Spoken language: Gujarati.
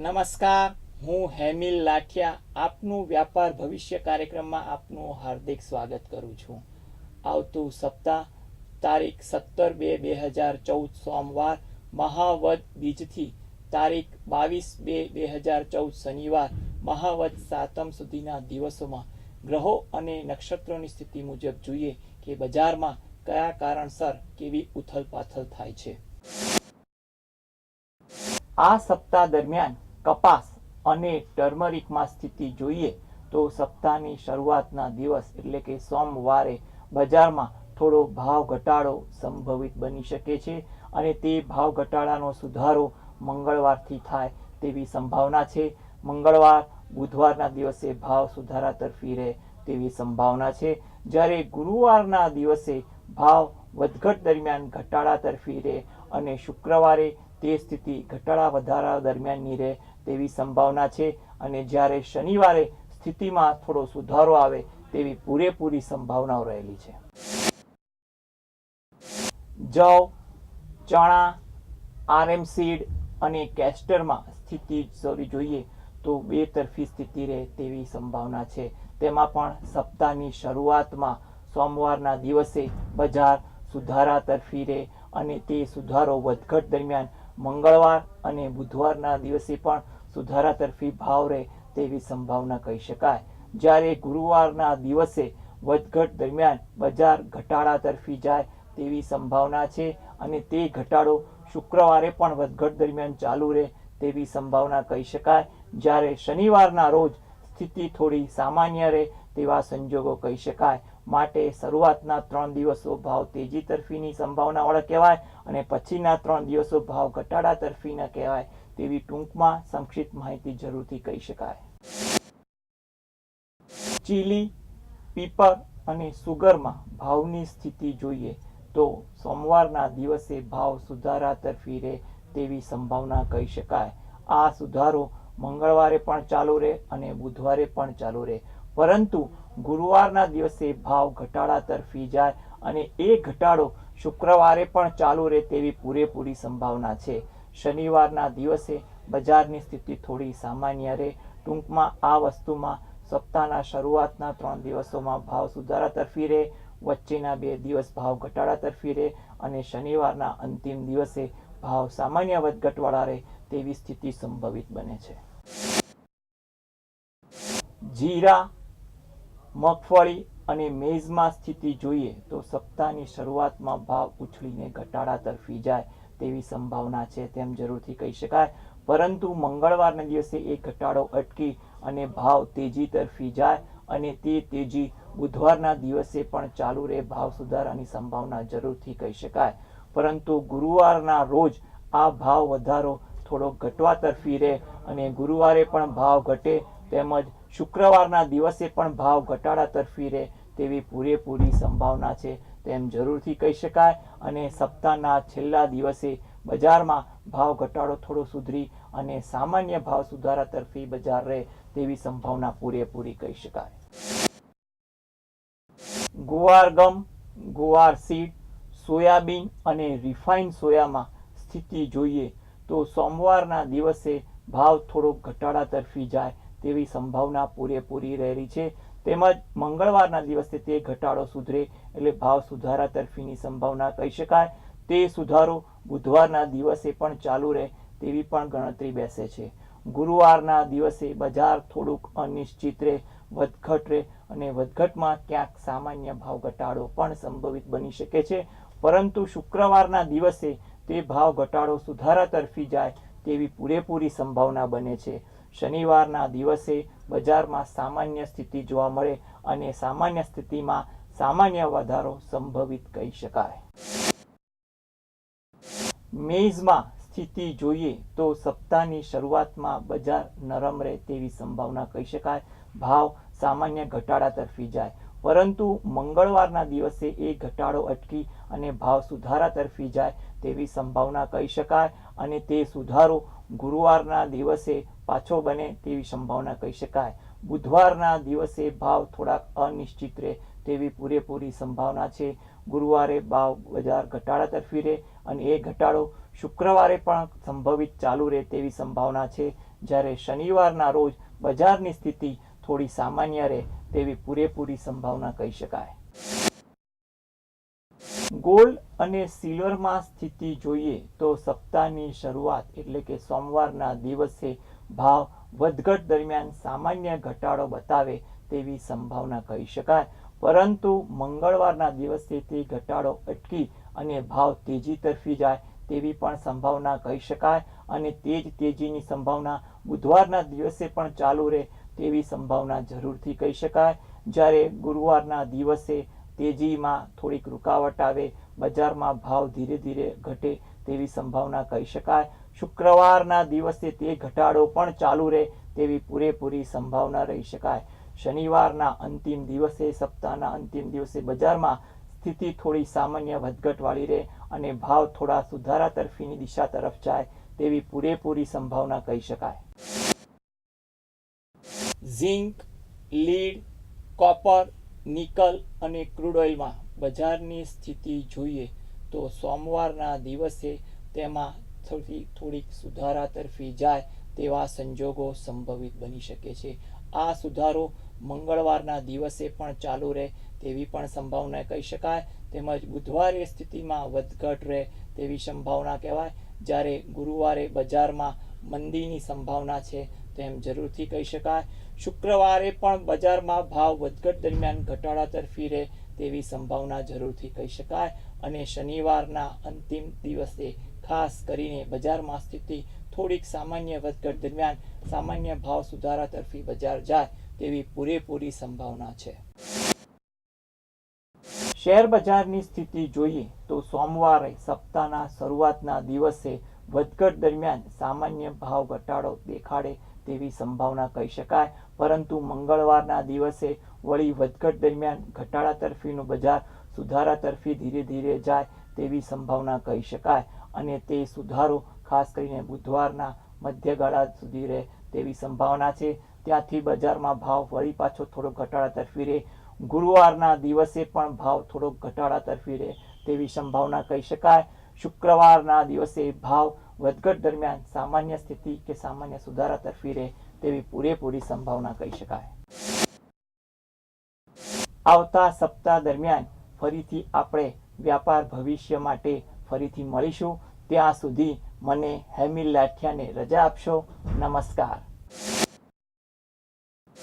નમસ્કાર, હું હેમિલ લાઠિયા આપનું વ્યાપાર ભવિષ્ય કાર્યક્રમમાં આપનું હાર્દિક સ્વાગત કરું છું. આવતું સપ્તાહ તારીખ 17/2/2014 સોમવાર મહાવદ બીજથી તારીખ 22/2/2014 શનિવાર મહાવદ સાતમ સુધીના દિવસોમાં ગ્રહો અને નક્ષત્રોની સ્થિતિ મુજબ જોઈએ કે બજારમાં કયા કારણસર કેવી ઉથલપાથલ થાય છે. આ સપ્તાહ દરમિયાન કપાસ અને ટર્મરિકમાં સ્થિતિ જોઈએ તો સપ્તાહની શરૂઆતના દિવસ એટલે કે સોમવારે બજારમાં થોડો ભાવ ઘટાડો સંભવિત બની શકે છે અને તે ભાવ ઘટાડાનો સુધારો મંગળવારથી થાય તેવી સંભાવના છે. મંગળવાર બુધવારના દિવસે ભાવ સુધારા તરફી રહે તેવી સંભાવના છે, જ્યારે ગુરુવારના દિવસે ભાવ વધઘટ દરમિયાન ઘટાડા તરફી રહે અને શુક્રવારે તે સ્થિતિ ઘટાડા વધારા દરમિયાનની રહે તેવી સંભાવના છે અને જ્યારે શનિવારે સ્થિતિમાં થોડો સુધારો આવે તેવી પૂરેપૂરી સંભાવનાઓ રહેલી છે. જવ, ચણા, RM સીડ અને કેસ્ટરમાં સ્થિતિ જોઈએ તો બે તરફી સ્થિતિ રહે તેવી સંભાવના છે. તેમાં પણ સપ્તાહની શરૂઆતમાં સોમવારના દિવસે બજાર સુધારા તરફી રહે અને તે સુધારો વધઘટ દરમિયાન મંગળવાર અને બુધવારના દિવસે પણ સુધારા તરફી ભાવ રહે તેવી સંભાવના કહી શકાય, જ્યારે ગુરુવારના દિવસે વધઘટ દરમિયાન બજાર ઘટાડા તરફી જાય તેવી સંભાવના છે અને તે ઘટાડો શુક્રવારે પણ વધઘટ દરમિયાન ચાલુ રહે તેવી સંભાવના કહી શકાય, જ્યારે શનિવારના રોજ સ્થિતિ થોડી સામાન્ય રહે તેવા સંજોગો કહી શકાય. માટે શરૂઆતના 3 દિવસો ભાવ તેજી તરફીની સંભાવનાવાળા કહેવાય અને પછીના 3 દિવસો ભાવ ઘટાડા તરફીના કહેવાય તેવી ટૂંકમાં સંક્ષિપ્ત માહિતી જરૂરથી કહી શકાય. ચીલી, પીપર અને સુગરમાં ભાવની સ્થિતિ જોઈએ તો સોમવારના દિવસે ભાવ સુધારા તરફી રહે તેવી સંભાવના કહી શકાય. આ સુધારો મંગળવારે પણ ચાલુ રહે અને બુધવારે પણ ચાલુ રહે, પરંતુ ગુરુવારના દિવસે ભાવ ઘટાડા તરફી જાય અને એ ઘટાડો શુક્રવારે પણ ચાલુ રહે તેવી પૂરેપૂરી સંભાવના છે. શનિવારના દિવસે બજારની સ્થિતિ થોડી સામાન્ય રહે. ટૂંકમાં આ વસ્તુમાં સપ્તાહના શરૂઆતના 3 દિવસોમાં ભાવ સુધારા તરફી રહે, વચ્ચેના 2 દિવસ ભાવ ઘટાડા તરફી રહે અને શનિવારના અંતિમ દિવસે ભાવ સામાન્ય વધઘટવાળા રહે તેવી સ્થિતિ સંભવિત બને છે. જીરા, મગફળી અને મેઝમાં સ્થિતિ જોઈએ તો સપ્તાહની શરૂઆતમાં ભાવ ઉછળીને ઘટાડા તરફી જાય તેવી સંભાવના છે તેમ જરૂરથી કહી શકાય, પરંતુ મંગળવારના દિવસે એ ઘટાડો અટકી અને ભાવ તેજી તરફી જાય અને તે તેજી બુધવારના દિવસે પણ ચાલુ રહે ભાવ સુધારાની સંભાવના જરૂરથી કહી શકાય, પરંતુ ગુરુવારના રોજ આ ભાવ વધારો થોડો ઘટવા તરફી રહે અને ગુરુવારે પણ ભાવ ઘટે તેમજ શુક્રવારના દિવસે પણ ભાવ ઘટાડા તરફી રહે તેવી પૂરેપૂરી સંભાવના છે તેમ જરૂરથી કહી શકાય અને સપ્તાહના છેલ્લા દિવસે બજારમાં ભાવ ઘટાડો થોડો સુધરી અને સામાન્ય ભાવ સુધારા તરફી બજાર રહે તેવી સંભાવના પૂરેપૂરી કહી શકાય. ગુવાર ગમ, ગુવાર સીડ, સોયાબીન અને રિફાઇન્ડ સોયામાં સ્થિતિ જોઈએ તો સોમવારના દિવસે ભાવ થોડો ઘટાડા તરફી જાય તેવી સંભાવના પૂરેપૂરી રહેલી છે, તેમજ મંગળવારના દિવસે તે ઘટાડો સુધરે એટલે ભાવ સુધારા તરફીની સંભાવના કહી શકાય. તે સુધારો બુધવારના દિવસે પણ ચાલુ રહે તેવી પણ ગણતરી બેસે છે. ગુરુવારના દિવસે બજાર થોડુંક અનિશ્ચિત રહે, વધઘટ રહે અને વધઘટમાં ક્યાંક સામાન્ય ભાવ ઘટાડો પણ સંભવિત બની શકે છે, પરંતુ શુક્રવારના દિવસે તે ભાવ ઘટાડો સુધારા તરફી જાય તેવી પૂરેપૂરી સંભાવના બને છે. શનિવારના દિવસે બજારમાં સામાન્ય સ્થિતિ જોવા મળે અને સામાન્ય સ્થિતિમાં સામાન્ય વધારો સંભવિત કહી શકાય. મેઝમાં સ્થિતિ જોઈએ તો સપ્તાહની શરૂઆતમાં બજાર નરમ રહે તેવી સંભાવના કહી શકાય, ભાવ સામાન્ય ઘટાડા તરફી જાય, પરંતુ મંગળવારના દિવસે એ ઘટાડો અટકી અને ભાવ સુધારા તરફી જાય તેવી સંભાવના કહી શકાય અને તે સુધારો ગુરુવારના દિવસે પાછો બને તેવી સંભાવના કહી શકાય. બુધવારના દિવસે ભાવ થોડાક અનિશ્ચિત રહે તેવી પૂરેપૂરી સંભાવના છે. ગુરુવારે ભાવ બજાર ઘટાડા તરફી રહે અને એ ઘટાડો શુક્રવારે પણ સંભવિત ચાલુ રહે તેવી સંભાવના છે, જ્યારે શનિવારના રોજ બજારની સ્થિતિ થોડી સામાન્ય રહે તેવી પૂરેપૂરી સંભાવના કહી શકાય. ગોલ્ડ અને સિલ્વરમાં સ્થિતિ જોઈએ તો સપ્તાહની શરૂઆત એટલે કે સોમવારના દિવસે ભાવ વધઘટ દરમિયાન સામાન્ય ઘટાડો બતાવે તેવી સંભાવના કહી શકાય, પરંતુ મંગળવારના દિવસે તે ઘટાડો અટકી અને ભાવ તેજી તરફી જાય તેવી પણ સંભાવના કહી શકાય, અને તે જ તેજીની સંભાવના બુધવારના દિવસે પણ ચાલુ રહે તેવી સંભાવના જરૂરથી કહી શકાય. જ્યારે ગુરુવારના દિવસે તેજીમાં થોડીક રૂકાવટ આવે, બજારમાં ભાવ ધીરે ધીરે ઘટે તેવી સંભાવના કહી શકાય. શુક્રવારના દિવસે તે ઘટાડો પણ ચાલુ રહે તેવી પૂરેપૂરી સંભાવના રહી શકાય. શનિવારના અંતિમ દિવસે, સપ્તાહના અંતિમ દિવસે બજારમાં સ્થિતિ થોડી સામાન્ય વધઘટવાળી રહે અને ભાવ થોડા સુધારા તરફીની દિશા તરફ જાય તેવી પૂરેપૂરી સંભાવના કહી શકાય. ઝિંક, લીડ, કોપર, નિકલ અને ક્રૂડ ઓઇલમાં બજારની સ્થિતિ જોઈએ તો સોમવારના દિવસે તેમાં થોડીક સુધારા તરફી જાય તેવા સંજોગો સંભવિત બની શકે છે. આ સુધારો મંગળવારના દિવસે પણ ચાલુ રહે તેવી પણ સંભાવના કહી શકાય, તેમજ બુધવારે સ્થિતિમાં વધઘટ રહે તેવી સંભાવના કહેવાય. જ્યારે ગુરુવારે બજારમાં મંદીની સંભાવના છે તેમ જરૂરથી કહી શકાય. શુક્રવારે પણ બજારમાં ભાવ વધઘટ દરમિયાન ઘટાડા તરફી રહે તેવી સંભાવના જરૂરથી કહી શકાય, અને શનિવારના અંતિમ દિવસે ખાસ કરીને બજારમાં સ્થિતિ થોડીક સામાન્ય વધઘટ દરમિયાન સામાન્ય ભાવ સુધારા તરફી બજાર જાય તેવી પૂરેપૂરી સંભાવના છે. શેર બજારની સ્થિતિ જોઈએ તો સોમવારે સપ્તાહના શરૂઆતના દિવસે વધઘટ દરમિયાન સામાન્ય ભાવ ઘટાડો દેખાડે તેવી સંભાવના કહી શકાય, પરંતુ મંગળવારના દિવસે વળી વધઘટ દરમિયાન ઘટાડા તરફીનું બજાર સુધારા તરફી ધીરે ધીરે જાય તેવી સંભાવના કહી શકાય, અને તે સુધારો ખાસ કરીને બુધવારના મધ્યગાળા સુધી રહે તેવી સંભાવના છે. ત્યાંથી બજારમાં ભાવ વળી પાછો થોડો ઘટાડા તરફી રહે. ગુરુવારના દિવસે પણ ભાવ થોડોક ઘટાડા તરફી રહે તેવી સંભાવના કહી શકાય. શુક્રવારના દિવસે ભાવ વધઘટ દરમિયાન સામાન્ય સ્થિતિ કે સામાન્ય સુધારા તરફી રહે તેવી પૂરેપૂરી સંભાવના કહી શકાય. આવતા સપ્તાહ દરમિયાન ફરીથી આપણે વ્યાપાર ભવિષ્ય માટે ફરીથી મળીશું. ત્યાં સુધી મને હેમિલ લાઠિયાને રજા આપશો. નમસ્કાર.